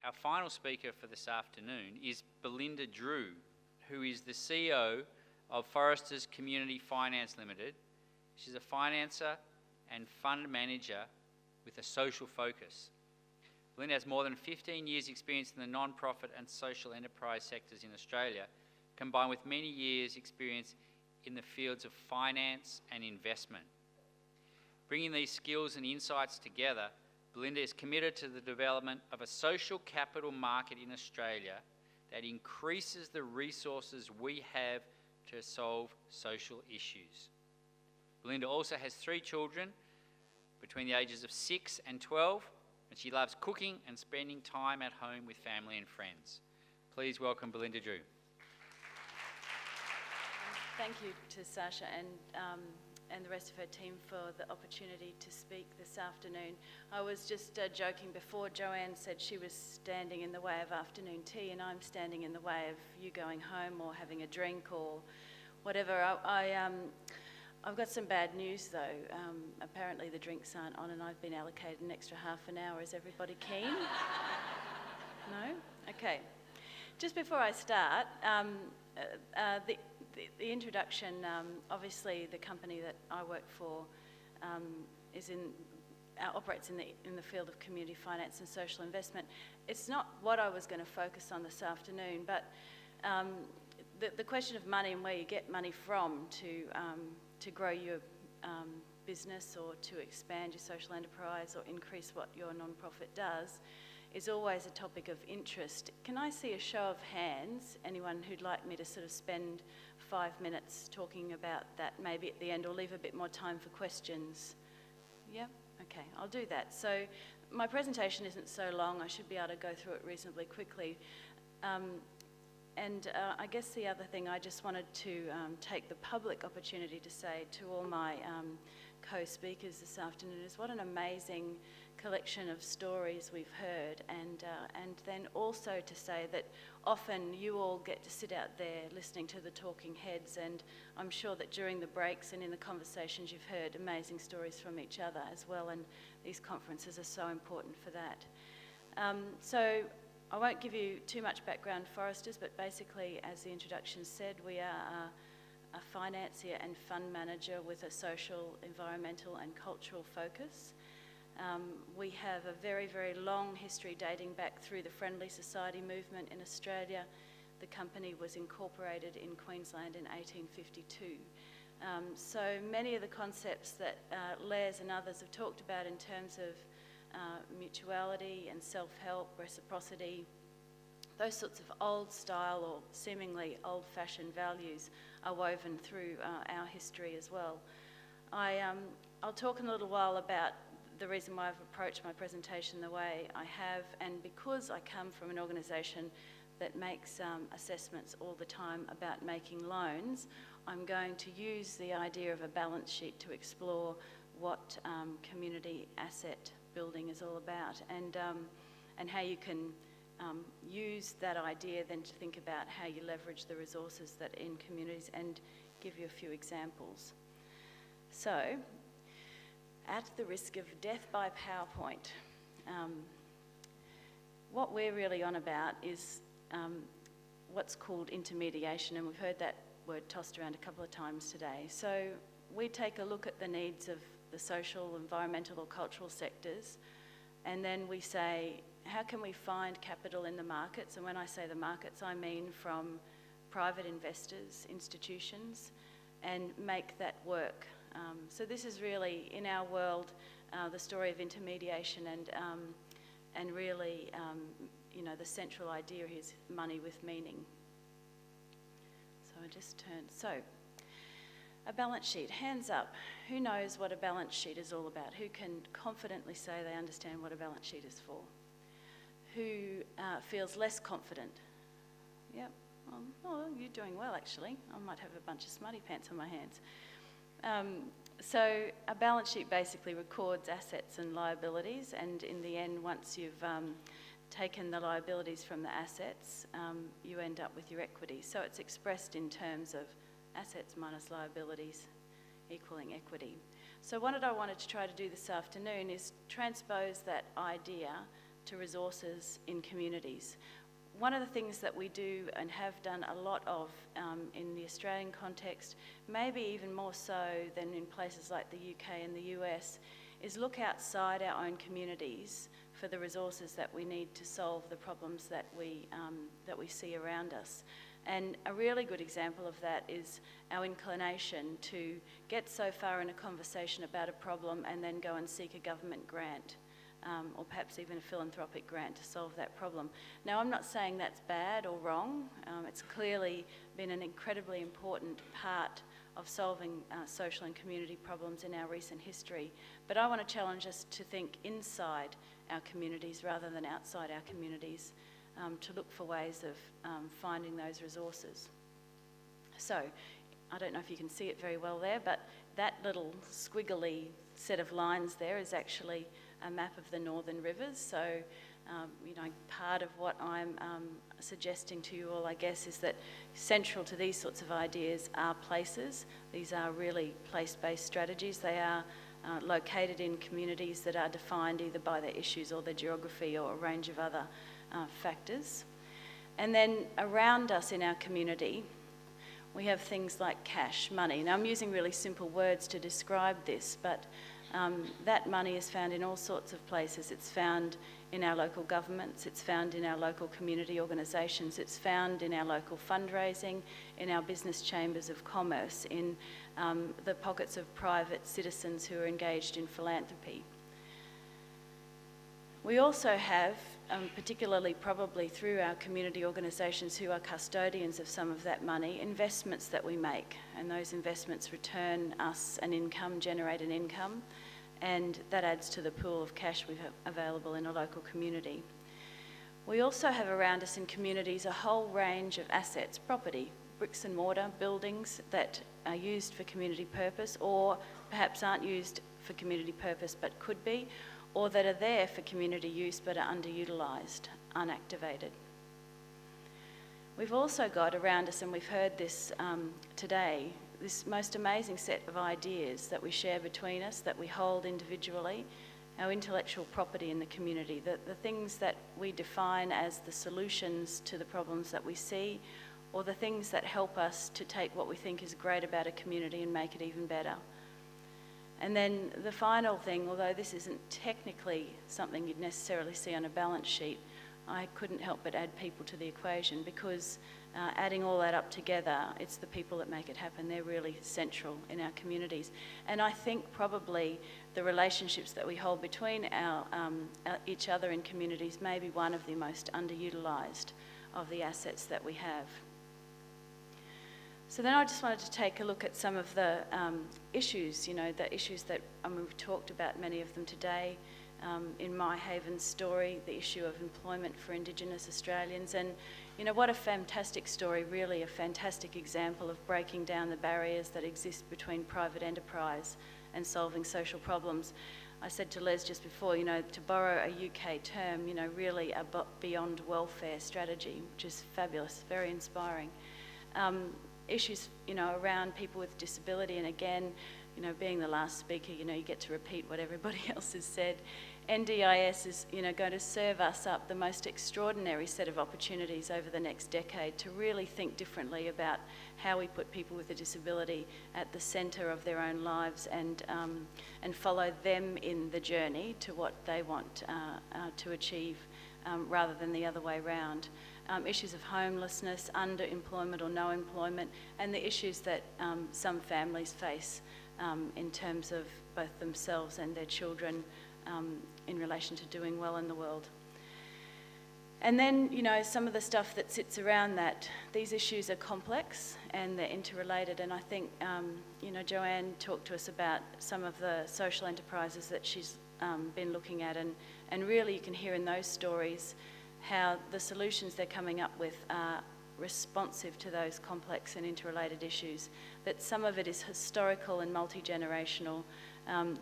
Our final speaker for this afternoon is Belinda Drew, who is the CEO of Foresters Community Finance Limited. She's a financer and fund manager with a social focus. Belinda has more than 15 years' experience in the non-profit and social enterprise sectors in Australia, combined with many years' experience in the fields of finance and investment. Bringing these skills and insights together, Belinda is committed to the development of a social capital market in Australia that increases the resources we have to solve social issues. Belinda also has 3 children between the ages of 6 and 12, and she loves cooking and spending time at home with family and friends. Please welcome Belinda Drew. Thank you to Sasha and the rest of her team for the opportunity to speak this afternoon. I was just joking before. Joanne said she was standing in the way of afternoon tea, and I'm standing in the way of you going home or having a drink or whatever. I've got some bad news though. Apparently the drinks aren't on, and I've been allocated an extra half an hour. Is everybody keen? No? Okay. Just before I start, the introduction, obviously the company that I work for operates in the field of community finance and social investment. It's not what I was going to focus on this afternoon, but the question of money and where you get money from to grow your business or to expand your social enterprise or increase what your non-profit does is always a topic of interest. Can I see a show of hands, anyone who'd like me to sort of spend 5 minutes talking about that maybe at the end, or leave a bit more time for questions? Yeah? Okay, I'll do that. So my presentation isn't so long, I should be able to go through it reasonably quickly. I guess the other thing I just wanted to take the public opportunity to say to all my co-speakers this afternoon is what an amazing collection of stories we've heard, and then also to say that often you all get to sit out there listening to the talking heads, and I'm sure that during the breaks and in the conversations you've heard amazing stories from each other as well, and these conferences are so important for that. So I won't give you too much background, Foresters, but basically, as the introduction said, we are a financier and fund manager with a social, environmental and cultural focus. We have a very, very long history dating back through the Friendly Society movement in Australia. The company was incorporated in Queensland in 1852. So many of the concepts that Les and others have talked about in terms of mutuality and self-help, reciprocity, those sorts of old style or seemingly old-fashioned values are woven through our history as well. I'll talk in a little while about the reason why I've approached my presentation the way I have, and because I come from an organisation that makes assessments all the time about making loans, I'm going to use the idea of a balance sheet to explore what community asset building is all about, and how you can use that idea then to think about how you leverage the resources that in communities, and give you a few examples. So, at the risk of death by PowerPoint, what we're really on about is what's called intermediation, and we've heard that word tossed around a couple of times today. So we take a look at the needs of the social, environmental or cultural sectors, and then we say, how can we find capital in the markets? And when I say the markets, I mean from private investors, institutions, and make that work. So this is really, in our world, the story of intermediation, and really, the central idea is money with meaning. So I just turned. So, a balance sheet. Hands up. Who knows what a balance sheet is all about? Who can confidently say they understand what a balance sheet is for? Who feels less confident? Yep. Oh, you're doing well, actually. I might have a bunch of smutty pants on my hands. So a balance sheet basically records assets and liabilities, and in the end, once you've taken the liabilities from the assets, you end up with your equity. So it's expressed in terms of assets minus liabilities equaling equity. So what I wanted to try to do this afternoon is transpose that idea to resources in communities. One of the things that we do and have done a lot of in the Australian context, maybe even more so than in places like the UK and the US, is look outside our own communities for the resources that we need to solve the problems that we see around us. And a really good example of that is our inclination to get so far in a conversation about a problem and then go and seek a government grant, or perhaps even a philanthropic grant to solve that problem. Now, I'm not saying that's bad or wrong. It's clearly been an incredibly important part of solving social and community problems in our recent history. But I want to challenge us to think inside our communities rather than outside our communities, to look for ways of finding those resources. So, I don't know if you can see it very well there, but that little squiggly set of lines there is actually a map of the northern rivers. So, part of what I'm suggesting to you all, I guess, is that central to these sorts of ideas are places. These are really place-based strategies. They are located in communities that are defined either by their issues or their geography or a range of other factors. And then around us in our community, we have things like cash, money. Now, I'm using really simple words to describe this, but that money is found in all sorts of places. It's found in our local governments, it's found in our local community organisations, it's found in our local fundraising, in our business chambers of commerce, in the pockets of private citizens who are engaged in philanthropy. We also have, particularly probably through our community organisations who are custodians of some of that money, investments that we make, and those investments return us an income, generate an income, and that adds to the pool of cash we have available in a local community. We also have around us in communities a whole range of assets, property, bricks and mortar, buildings that are used for community purpose or perhaps aren't used for community purpose but could be, or that are there for community use but are underutilised, unactivated. We've also got around us, and we've heard this today, this most amazing set of ideas that we share between us, that we hold individually, our intellectual property in the community, the things that we define as the solutions to the problems that we see, or the things that help us to take what we think is great about a community and make it even better. And then the final thing, although this isn't technically something you'd necessarily see on a balance sheet, I couldn't help but add people to the equation, because adding all that up together, it's the people that make it happen. They're really central in our communities. And I think probably the relationships that we hold between each other in communities may be one of the most underutilised of the assets that we have. So then I just wanted to take a look at some of the issues, the issues that we've talked about, many of them today. In my Haven story, the issue of employment for Indigenous Australians. And what a fantastic story, really a fantastic example of breaking down the barriers that exist between private enterprise and solving social problems. I said to Les just before, to borrow a UK term, really a beyond welfare strategy, which is fabulous, very inspiring. Issues, around people with disability, and again, being the last speaker, you get to repeat what everybody else has said. NDIS is, going to serve us up the most extraordinary set of opportunities over the next decade to really think differently about how we put people with a disability at the centre of their own lives and follow them in the journey to what they want to achieve, rather than the other way round. Issues of homelessness, underemployment or no employment, and the issues that some families face in terms of both themselves and their children in relation to doing well in the world. And then, some of the stuff that sits around that. These issues are complex and they're interrelated, and I think, Joanne talked to us about some of the social enterprises that she's been looking at, and really you can hear in those stories how the solutions they're coming up with are responsive to those complex and interrelated issues, that some of it is historical and multi-generational,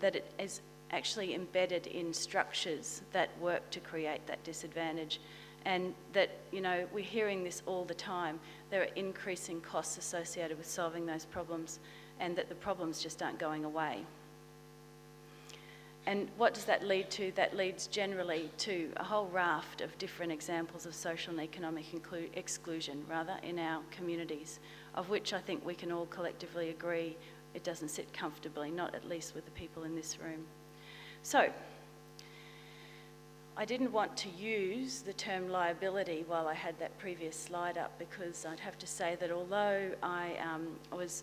that it is actually embedded in structures that work to create that disadvantage, and that, we're hearing this all the time. There are increasing costs associated with solving those problems, and that the problems just aren't going away. And what does that lead to? That leads generally to a whole raft of different examples of social and economic exclusion, in our communities, of which I think we can all collectively agree it doesn't sit comfortably, not at least with the people in this room. So, I didn't want to use the term liability while I had that previous slide up, because I'd have to say that although I was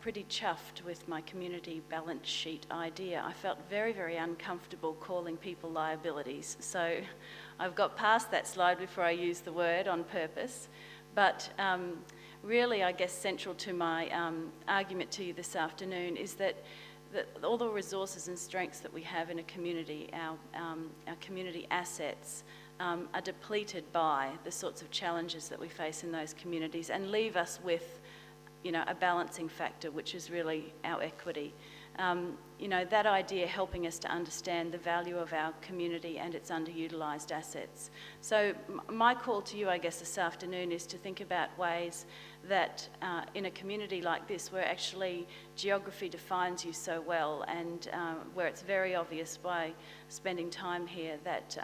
pretty chuffed with my community balance sheet idea, I felt very, very uncomfortable calling people liabilities. So I've got past that slide before I use the word on purpose. But really, I guess, central to my argument to you this afternoon is that all the resources and strengths that we have in a community, our community assets, are depleted by the sorts of challenges that we face in those communities, and leave us with, a balancing factor, which is really our equity. That idea helping us to understand the value of our community and its underutilised assets. So my call to you, I guess, this afternoon is to think about ways that in a community like this, where actually geography defines you so well, and where it's very obvious by spending time here that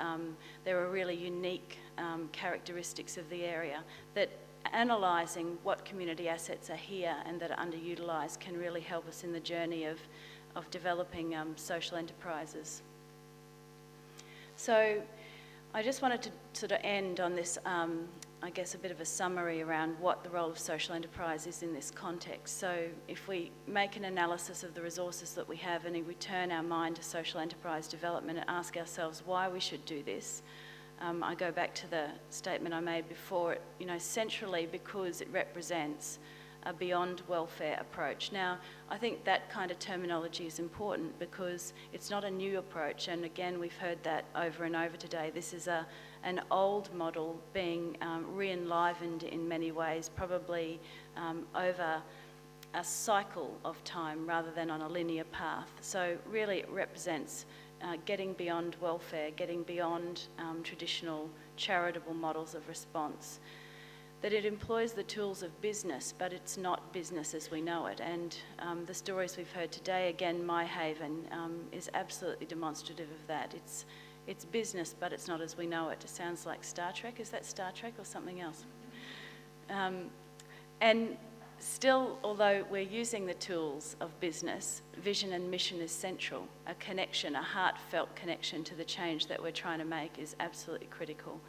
there are really unique characteristics of the area, that analysing what community assets are here and that are underutilised can really help us in the journey of developing social enterprises. So I just wanted to sort of end on this, I guess, a bit of a summary around what the role of social enterprise is in this context. So if we make an analysis of the resources that we have and we turn our mind to social enterprise development and ask ourselves why we should do this, I go back to the statement I made before, centrally because it represents a beyond welfare approach. Now, I think that kind of terminology is important because it's not a new approach, and again, we've heard that over and over today. This is an old model being re-enlivened in many ways, probably over a cycle of time rather than on a linear path. So really it represents getting beyond welfare, getting beyond traditional charitable models of response, that it employs the tools of business, but it's not business as we know it. And the stories we've heard today, again, My Haven is absolutely demonstrative of that. It's business, but it's not as we know it. It sounds like Star Trek. Is that Star Trek or something else? And still, although we're using the tools of business, vision and mission is central. A connection, a heartfelt connection to the change that we're trying to make is absolutely critical.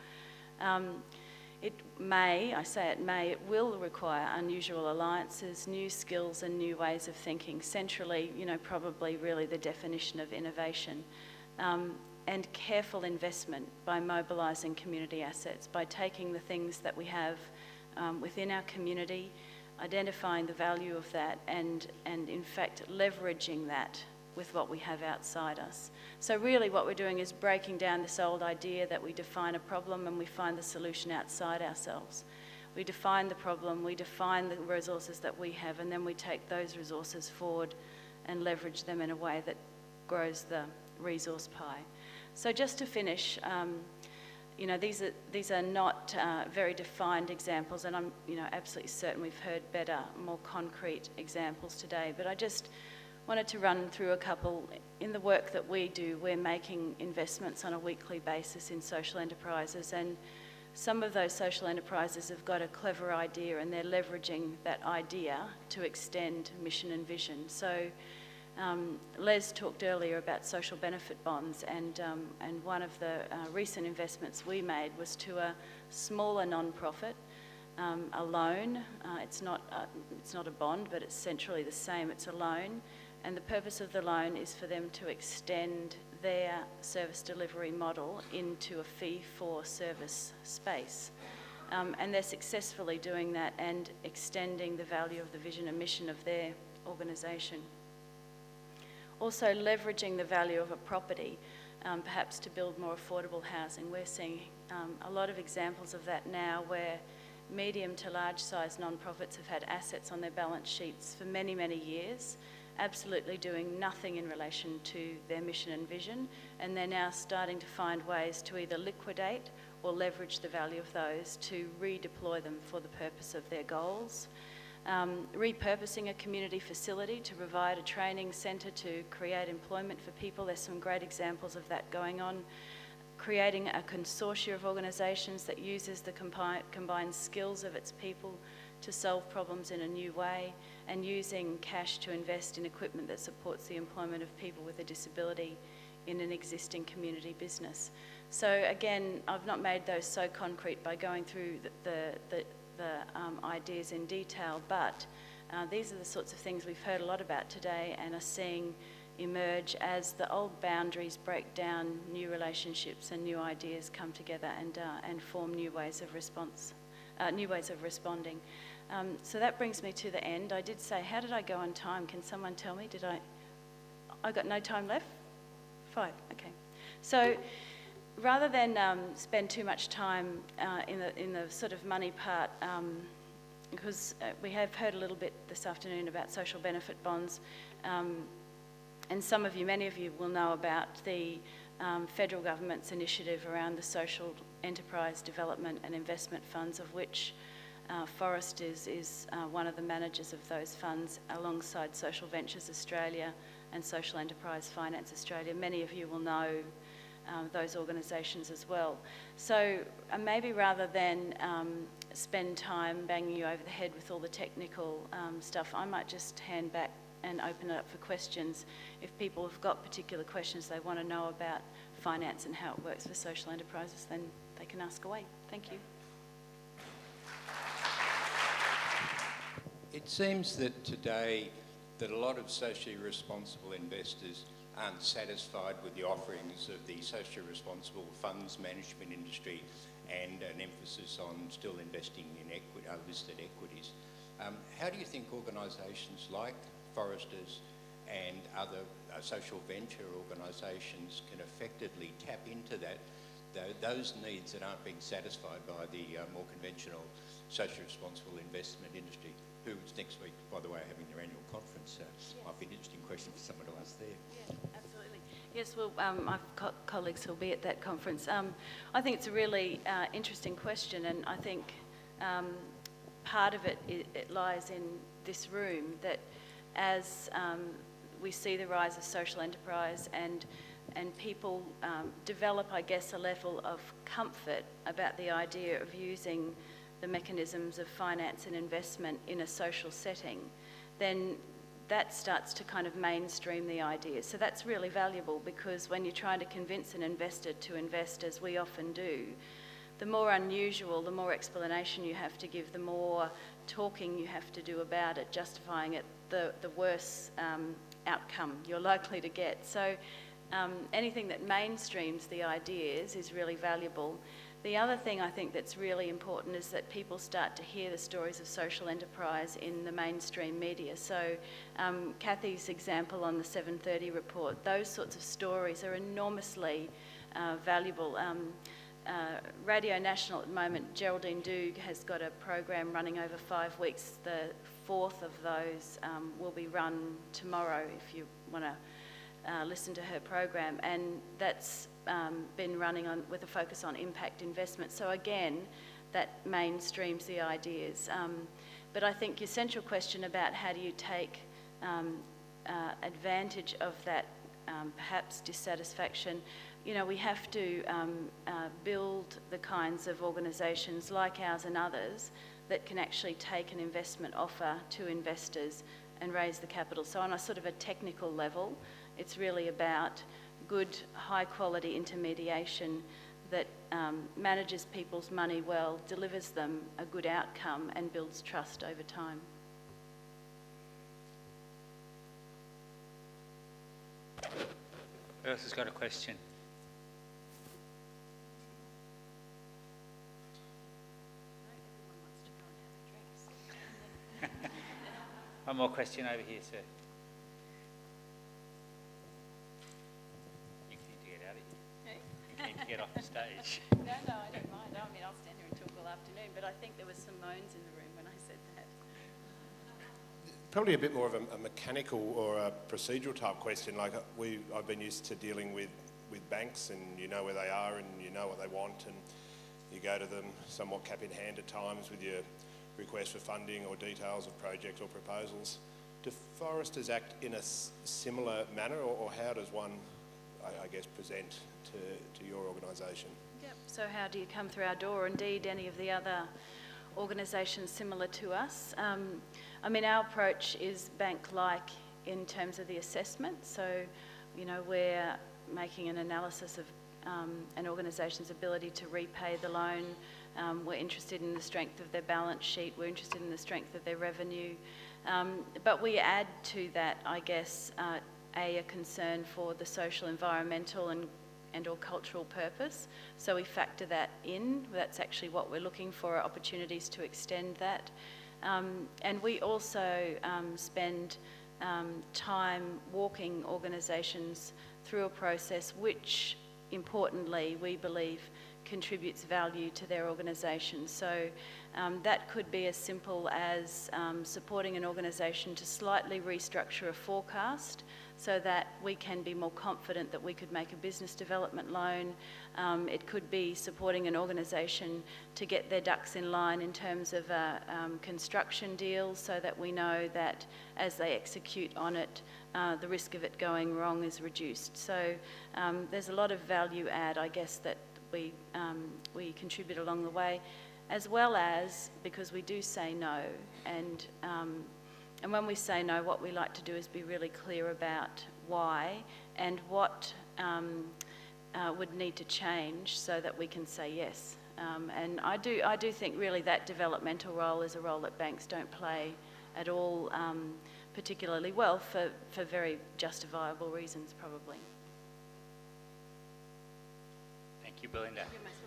It may, I say it may, it will require unusual alliances, new skills and new ways of thinking. Centrally, probably really the definition of innovation. And careful investment by mobilising community assets, by taking the things that we have within our community, identifying the value of that, and in fact leveraging that with what we have outside us. So really what we're doing is breaking down this old idea that we define a problem and we find the solution outside ourselves. We define the problem, we define the resources that we have, and then we take those resources forward and leverage them in a way that grows the resource pie. So just to finish, these are not very defined examples, and I'm absolutely certain we've heard better, more concrete examples today, but I just wanted to run through a couple. In the work that we do, we're making investments on a weekly basis in social enterprises, and some of those social enterprises have got a clever idea and they're leveraging that idea to extend mission and vision. So Les talked earlier about social benefit bonds, and one of the recent investments we made was to a smaller non-profit, a loan. It's not a bond, but it's centrally the same. It's a loan, and the purpose of the loan is for them to extend their service delivery model into a fee-for-service space. And they're successfully doing that and extending the value of the vision and mission of their organisation. Also leveraging the value of a property, perhaps to build more affordable housing. We're seeing a lot of examples of that now, where medium to large size non-profits have had assets on their balance sheets for many, many years, absolutely doing nothing in relation to their mission and vision, and they're now starting to find ways to either liquidate or leverage the value of those to redeploy them for the purpose of their goals. repurposing a community facility to provide a training centre to create employment for people. There's some great examples of that going on. Creating a consortia of organisations that uses the combined skills of its people to solve problems in a new way, and using cash to invest in equipment that supports the employment of people with a disability in an existing community business. So again, I've not made those so concrete by going through the ideas in detail, but these are the sorts of things we've heard a lot about today and are seeing emerge as the old boundaries break down, new relationships and new ideas come together and form new ways of responding. So that brings me to the end. I did say, how did I go on time? Can someone tell me? I got no time left? 5, okay. So rather than spend too much time in the sort of money part, because we have heard a little bit this afternoon about social benefit bonds, and many of you will know about the federal government's initiative around the social enterprise development and investment funds, of which Forest is one of the managers of those funds, alongside Social Ventures Australia and Social Enterprise Finance Australia. Many of you will know those organisations as well. So maybe rather than spend time banging you over the head with all the technical stuff, I might just hand back and open it up for questions. If people have got particular questions they want to know about finance and how it works for social enterprises, then they can ask away. Thank you. It seems that today that a lot of socially responsible investors aren't satisfied with the offerings of the socially responsible funds management industry and an emphasis on still investing in listed equities. How do you think organisations like Foresters and other social venture organisations can effectively tap into those needs that aren't being satisfied by the more conventional socially responsible investment industry, who next week, by the way, are having their annual conference? Might be an interesting question for someone to ask there. Yeah, absolutely. Yes, well, I've got colleagues who'll be at that conference. I think it's a really interesting question, and I think part of it lies in this room, that as we see the rise of social enterprise and people develop, I guess, a level of comfort about the idea of using the mechanisms of finance and investment in a social setting, then that starts to kind of mainstream the ideas. So that's really valuable, because when you're trying to convince an investor to invest, as we often do, the more unusual, the more explanation you have to give, the more talking you have to do about it, justifying it, the worse outcome you're likely to get. So anything that mainstreams the ideas is really valuable. The other thing I think that's really important is that people start to hear the stories of social enterprise in the mainstream media. So Kathy's example on the 7:30 report, those sorts of stories are enormously valuable. Radio National at the moment, Geraldine Doog has got a program running over 5 weeks. The 4th of those will be run tomorrow, if you want to listen to her program, and that's been running on with a focus on impact investment. So again, that mainstreams the ideas. But I think your central question about how do you take advantage of that perhaps dissatisfaction, we have to build the kinds of organisations like ours and others that can actually take an investment offer to investors and raise the capital. So on a sort of a technical level, it's really about good, high-quality intermediation that manages people's money well, delivers them a good outcome and builds trust over time. Who else has got a question? One more question over here, sir. You need to get out of here. You need to get off the stage. No, I don't mind. I mean, I'll stand here and talk all afternoon, but I think there was some moans in the room when I said that. Probably a bit more of a mechanical or a procedural type question. Like I've been used to dealing with banks, and you know where they are and you know what they want, and you go to them somewhat cap in hand at times with your requests for funding or details of projects or proposals. Do foresters act in a similar manner, or how does one, I guess, present to your organisation? Yep. So how do you come through our door? Indeed, any of the other organisations similar to us. I mean, our approach is bank-like in terms of the assessment. So, you know, we're making an analysis of an organisation's ability to repay the loan. We're interested in the strength of their balance sheet. We're interested in the strength of their revenue. But we add to that, I guess, a concern for the social, environmental and or cultural purpose. So we factor that in. That's actually what we're looking for, are opportunities to extend that. And we also spend time walking organisations through a process which, importantly, we believe contributes value to their organisation. So that could be as simple as supporting an organisation to slightly restructure a forecast so that we can be more confident that we could make a business development loan. It could be supporting an organisation to get their ducks in line in terms of construction deals so that we know that as they execute on it, the risk of it going wrong is reduced. So there's a lot of value add, I guess, that we contribute along the way, as well as, because we do say no, and when we say no, what we like to do is be really clear about why and what would need to change so that we can say yes. And I do think really that developmental role is a role that banks don't play at all particularly well for very justifiable reasons, probably. Thank you, Belinda. You're most